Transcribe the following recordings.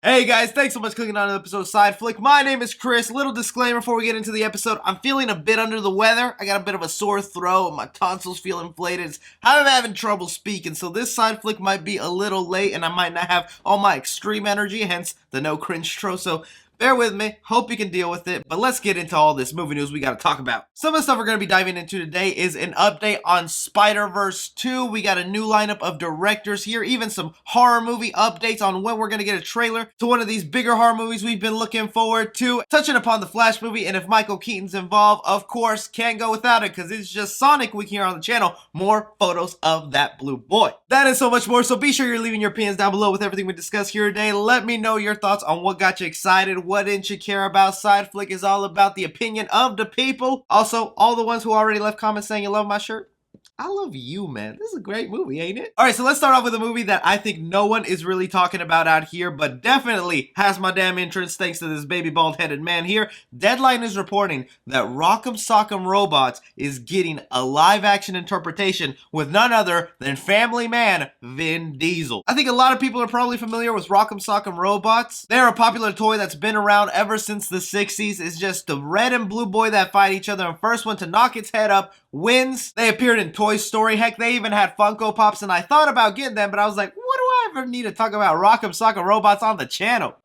Hey guys, thanks so much for clicking on another episode of Side Flick. My name is Chris. Little disclaimer before we get into the episode. I'm feeling a bit under the weather. I got a bit of a sore throat. My tonsils feel inflated. I'm having trouble speaking, so this Side Flick might be a little late and I might not have all my extreme energy, hence the no cringe tro. So bear with me. Hope you can deal with it. But let's get into all this movie news we got to talk about. Some of the stuff we're going to be diving into today is an update on SpiderVerse 2. We got a new lineup of directors here. Even some horror movie updates on when we're going to get a trailer to one of these bigger horror movies we've been looking forward to. Touching upon the Flash movie, and if Michael Keaton's involved, of course, can't go without it because it's just Sonic Week here on the channel. More photos of that blue boy. That and so much more, so be sure you're leaving your opinions down below with everything we discussed here today. Let me know your thoughts on what got you excited. What didn't you care about? Side Flick is all about the opinion of the people. Also, all the ones who already left comments saying you love my shirt, I love you, man. This is a great movie, ain't it? Alright, so let's start off with a movie that I think no one is really talking about out here, but definitely has my damn interest thanks to this baby bald-headed man here. Deadline is reporting that Rock'em Sock'em Robots is getting a live-action interpretation with none other than family man Vin Diesel. I think a lot of people are probably familiar with Rock'em Sock'em Robots. They're a popular toy that's been around ever since the 60s. It's just the red and blue boy that fight each other, and first one to knock its head up wins. They appeared in Toy Story. Heck, they even had Funko Pops, and I thought about getting them, but I was like, what do I ever need to talk about Rock'em Sock'em Robots on the channel?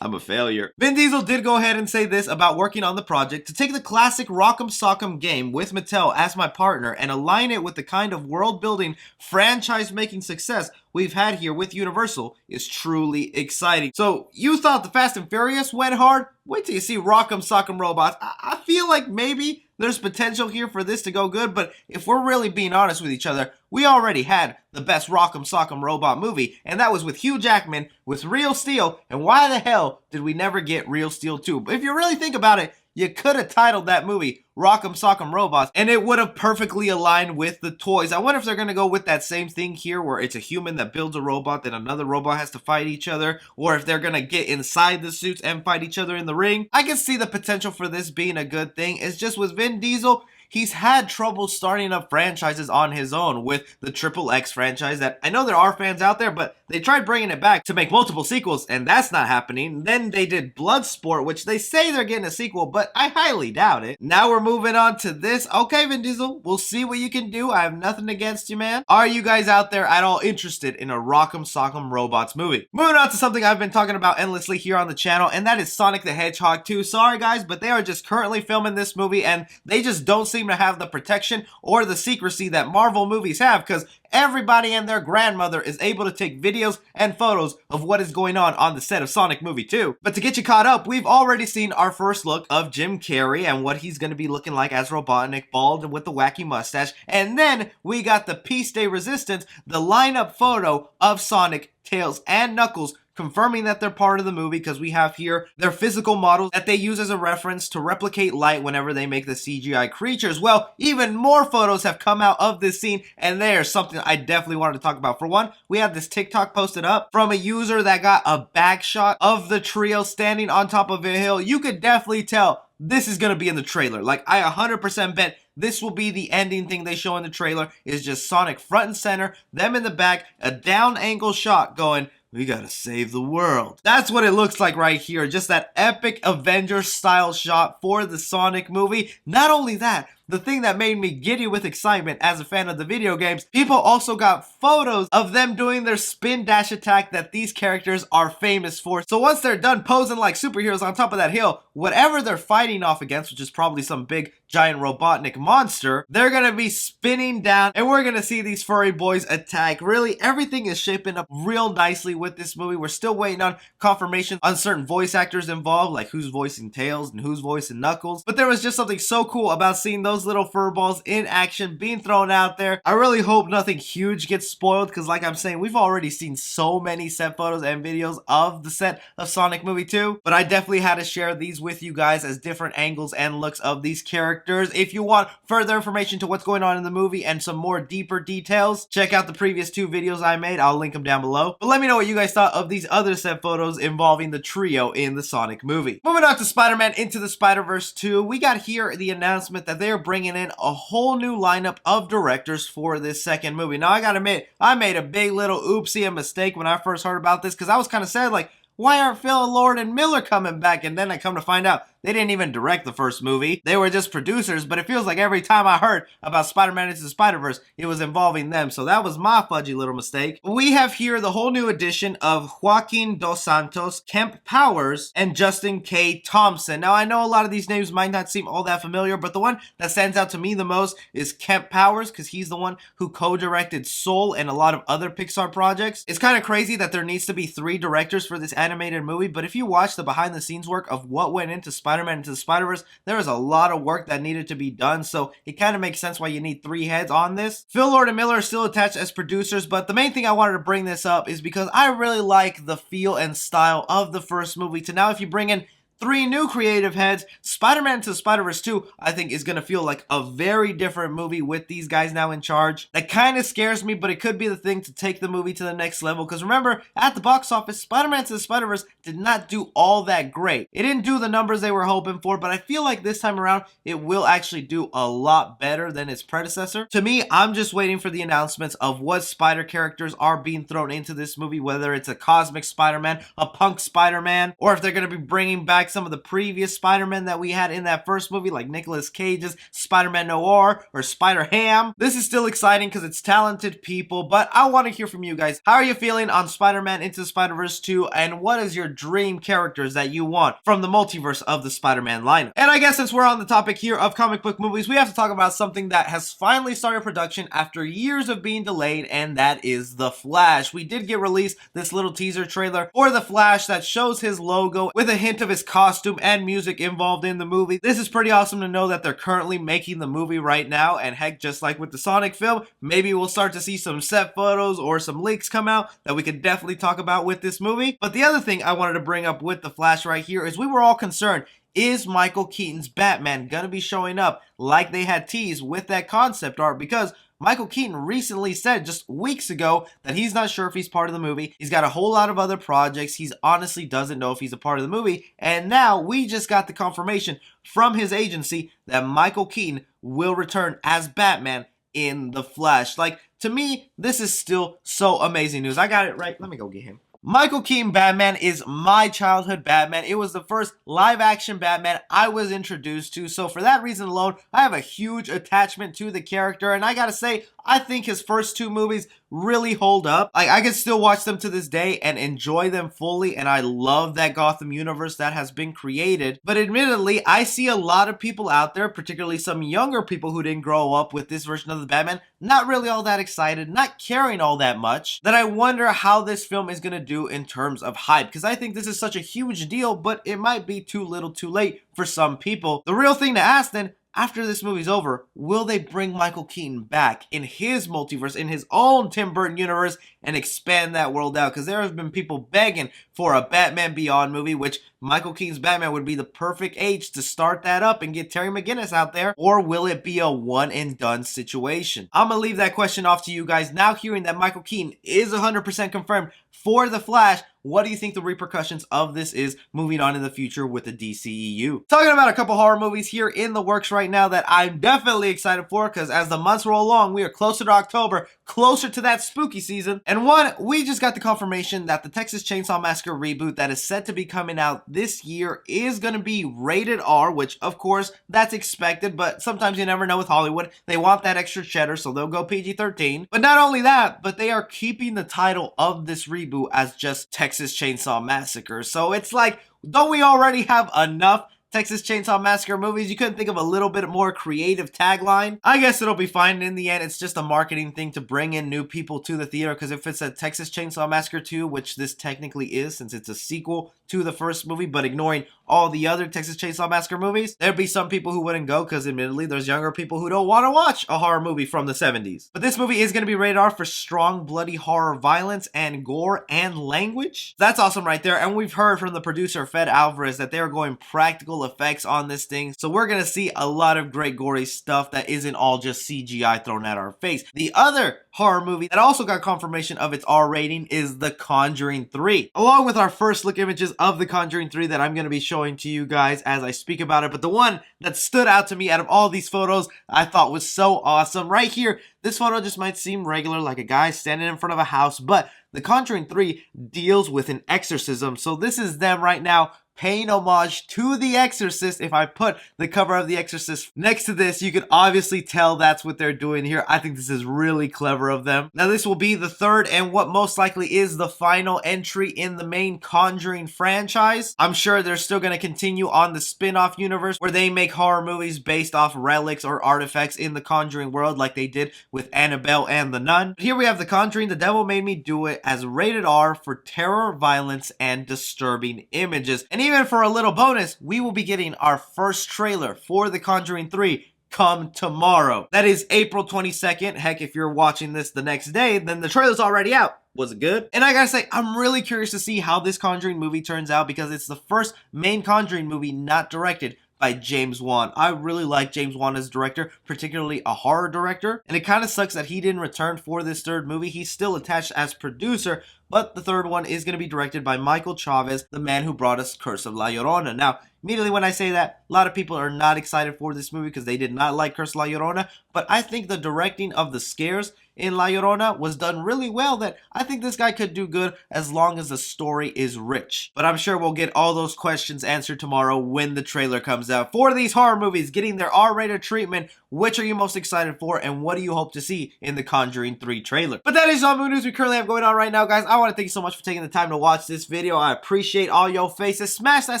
I'm a failure. Vin Diesel did go ahead and say this about working on the project: to take the classic Rock'em Sock'em game with Mattel as my partner and align it with the kind of world-building, franchise-making success we've had here with Universal is truly exciting. So, you thought the Fast and Furious went hard? Wait till you see Rock'em Sock'em Robots. I feel like maybe there's potential here for this to go good, but if we're really being honest with each other, we already had the best Rock'em Sock'em Robot movie, and that was with Hugh Jackman, with Real Steel, and why the hell did we never get Real Steel 2? But if you really think about it, you could have titled that movie Rock'em Sock'em Robots, and it would have perfectly aligned with the toys. I wonder if they're going to go with that same thing here, where it's a human that builds a robot, then another robot has to fight each other, or if they're going to get inside the suits and fight each other in the ring. I can see the potential for this being a good thing. It's just with Vin Diesel, he's had trouble starting up franchises on his own, with the Triple X franchise that I know there are fans out there, but they tried bringing it back to make multiple sequels, and that's not happening. Then they did Bloodsport, which they say they're getting a sequel, but I highly doubt it. Now we're moving on to this. Okay, Vin Diesel, we'll see what you can do. I have nothing against you, man. Are you guys out there at all interested in a Rock'em Sock'em Robots movie? Moving on to something I've been talking about endlessly here on the channel, and that is Sonic the Hedgehog 2. Sorry guys, but they are just currently filming this movie, and they just don't seem to have the protection or the secrecy that Marvel movies have, because everybody and their grandmother is able to take videos and photos of what is going on the set of Sonic Movie 2. But to get you caught up, we've already seen our first look of Jim Carrey and what he's going to be looking like as Robotnik, bald and with the wacky mustache. And then we got the Peace Day Resistance, the lineup photo of Sonic, Tails, and Knuckles, confirming that they're part of the movie, because we have here their physical models that they use as a reference to replicate light whenever they make the CGI creatures. Well, even more photos have come out of this scene, and there's something I definitely wanted to talk about. For one, we have this TikTok posted up from a user that got a back shot of the trio standing on top of a hill. You could definitely tell this is going to be in the trailer. Like, I 100% bet this will be the ending thing they show in the trailer, is just Sonic front and center, them in the back, a down angle shot going, "We gotta save the world." That's what it looks like right here. Just that epic Avengers style shot for the Sonic movie. Not only that, the thing that made me giddy with excitement as a fan of the video games, people also got photos of them doing their spin dash attack that these characters are famous for. So once they're done posing like superheroes on top of that hill, whatever they're fighting off against, which is probably some big giant Robotnik monster, they're gonna be spinning down, and we're gonna see these furry boys attack. Really, everything is shaping up real nicely with this movie. We're still waiting on confirmation on certain voice actors involved, like who's voicing Tails and who's voicing Knuckles. But there was just something so cool about seeing those little fur balls in action being thrown out there. I really hope nothing huge gets spoiled, because like I'm saying, we've already seen so many set photos and videos of the set of Sonic Movie 2, but I definitely had to share these with you guys as different angles and looks of these characters. If you want further information to what's going on in the movie and some more deeper details, check out the previous 2 videos I made. I'll link them down below. But let me know what you guys thought of these other set photos involving the trio in the Sonic movie. Moving on to Spider-Man Into the Spider-Verse 2, we got here the announcement that they're bringing in a whole new lineup of directors for this second movie. Now, I gotta admit, I made a big little oopsie and mistake when I first heard about this, because I was kind of sad, like, why aren't Phil Lord and Miller coming back? And then I come to find out they didn't even direct the first movie. They were just producers, but it feels like every time I heard about Spider-Man Into the Spider-Verse, it was involving them. So that was my fudgy little mistake. We have here the whole new addition of Joaquin Dos Santos, Kemp Powers, and Justin K. Thompson. Now, I know a lot of these names might not seem all that familiar, but the one that stands out to me the most is Kemp Powers, because he's the one who co-directed Soul and a lot of other Pixar projects. It's kind of crazy that there needs to be 3 directors for this animated movie, but if you watch the behind-the-scenes work of what went into Spider-Man Into the Spider-Verse, there was a lot of work that needed to be done, so it kind of makes sense why you need 3 heads on this. Phil Lord and Miller are still attached as producers, but the main thing I wanted to bring this up is because I really like the feel and style of the first movie to now if you bring in 3 new creative heads, Spider-Man Into the Spider-Verse 2, I think, is going to feel like a very different movie with these guys now in charge. That kind of scares me, but it could be the thing to take the movie to the next level, because remember, at the box office, Spider-Man Into the Spider-Verse did not do all that great. It didn't do the numbers they were hoping for, but I feel like this time around, it will actually do a lot better than its predecessor. To me, I'm just waiting for the announcements of what Spider characters are being thrown into this movie, whether it's a cosmic Spider-Man, a punk Spider-Man, or if they're going to be bringing back some of the previous Spider-Man that we had in that first movie, like Nicolas Cage's Spider-Man Noir or Spider-Ham. This is still exciting because it's talented people, but I want to hear from you guys. How are you feeling on Spider-Man Into the Spider-Verse 2, and what is your dream characters that you want from the multiverse of the Spider-Man lineup? And I guess since we're on the topic here of comic book movies, we have to talk about something that has finally started production after years of being delayed, and that is The Flash. We did get released this little teaser trailer for The Flash that shows his logo with a hint of his costume and music involved in the movie. This is pretty awesome to know that they're currently making the movie right now, and heck, just like with the Sonic film, maybe we'll start to see some set photos or some leaks come out that we could definitely talk about with this movie. But the other thing I wanted to bring up with The Flash right here is we were all concerned, is Michael Keaton's Batman gonna be showing up like they had teased with that concept art? Because Michael Keaton recently said just weeks ago that he's not sure if he's part of the movie. He's got a whole lot of other projects. He honestly doesn't know if he's a part of the movie. And now we just got the confirmation from his agency that Michael Keaton will return as Batman in The Flash. Like, to me, this is still so amazing news. I got it right. Let me go get him. Michael Keaton Batman is my childhood Batman. It was the first live-action Batman I was introduced to, so for that reason alone, I have a huge attachment to the character, and I gotta say, I think his first 2 movies really hold up. I can still watch them to this day and enjoy them fully, and I love that Gotham universe that has been created. But admittedly, I see a lot of people out there, particularly some younger people who didn't grow up with this version of the Batman, not really all that excited, not caring all that much, that I wonder how this film is going to do in terms of hype, because I think this is such a huge deal, but it might be too little too late for some people. The real thing to ask then, after this movie's over, will they bring Michael Keaton back in his multiverse, in his own Tim Burton universe, and expand that world out? Because there have been people begging for a Batman Beyond movie, which Michael Keaton's Batman would be the perfect age to start that up and get Terry McGinnis out there. Or will it be a one and done situation? I'm going to leave that question off to you guys. Now hearing that Michael Keaton is 100% confirmed for The Flash, what do you think the repercussions of this is moving on in the future with the DCEU? Talking about a couple horror movies here in the works right now that I'm definitely excited for, because as the months roll along, we are closer to October, closer to that spooky season. And one, we just got the confirmation that the Texas Chainsaw Massacre reboot that is set to be coming out this year is going to be rated R, which of course that's expected, but sometimes you never know with Hollywood. They want that extra cheddar, so they'll go PG-13. But not only that, but they are keeping the title of this reboot as just Texas Chainsaw Massacre. So it's like, don't we already have enough Texas Chainsaw Massacre movies? You couldn't think of a little bit more creative tagline? I guess it'll be fine. In the end, it's just a marketing thing to bring in new people to the theater, because if it's a Texas Chainsaw Massacre 2, which this technically is since it's a sequel to the first movie, but ignoring all the other Texas Chainsaw Massacre movies, there'd be some people who wouldn't go, because admittedly there's younger people who don't want to watch a horror movie from the 70s. But this movie is going to be rated R for strong, bloody horror violence and gore and language. That's awesome right there. And we've heard from the producer Fed Alvarez that they are going practical practical effects on this thing. So we're gonna see a lot of great gory stuff that isn't all just CGI thrown at our face. The other horror movie that also got confirmation of its R rating is The Conjuring 3. Along with our first look images of The Conjuring 3 that I'm going to be showing to you guys as I speak about it. But the one that stood out to me out of all these photos I thought was so awesome. Right here, this photo just might seem regular, like a guy standing in front of a house, but The Conjuring 3 deals with an exorcism. So this is them right now paying homage to The Exorcist. If I put the cover of The Exorcist next to this, you can obviously tell that's what they're doing here. I think this is really clever of them. Now, this will be the third and what most likely is the final entry in the main Conjuring franchise. I'm sure they're still going to continue on the spin-off universe where they make horror movies based off relics or artifacts in the Conjuring world like they did with Annabelle and the Nun. But here we have The Conjuring. The Devil Made Me Do It as rated R for terror, violence, and disturbing images. And even for a little bonus, we will be getting our first trailer for The Conjuring 3 come tomorrow. That is April 22nd. Heck, if you're watching this the next day, then the trailer's already out. Was it good? And I gotta say, I'm really curious to see how this Conjuring movie turns out because it's the first main Conjuring movie not directed by James Wan. I really like James Wan as director, particularly a horror director. And it kind of sucks that he didn't return for this third movie. He's still attached as producer, but the third one is going to be directed by Michael Chavez, the man who brought us Curse of La Llorona. Now, immediately when I say that, a lot of people are not excited for this movie because they did not like Curse of La Llorona, but I think the directing of the scares in La Llorona was done really well that I think this guy could do good as long as the story is rich. But I'm sure we'll get all those questions answered tomorrow when the trailer comes out. For these horror movies getting their R-rated treatment, which are you most excited for and what do you hope to see in the Conjuring 3 trailer? But that is all the news we currently have going on right now, guys. I want to thank you so much for taking the time to watch this video. I appreciate all your faces. Smash that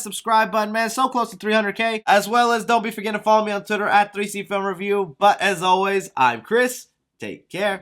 subscribe button, man. So close to 300K. As well as don't be forgetting to follow me on Twitter at 3C Film Review. But as always, I'm Chris. Take care.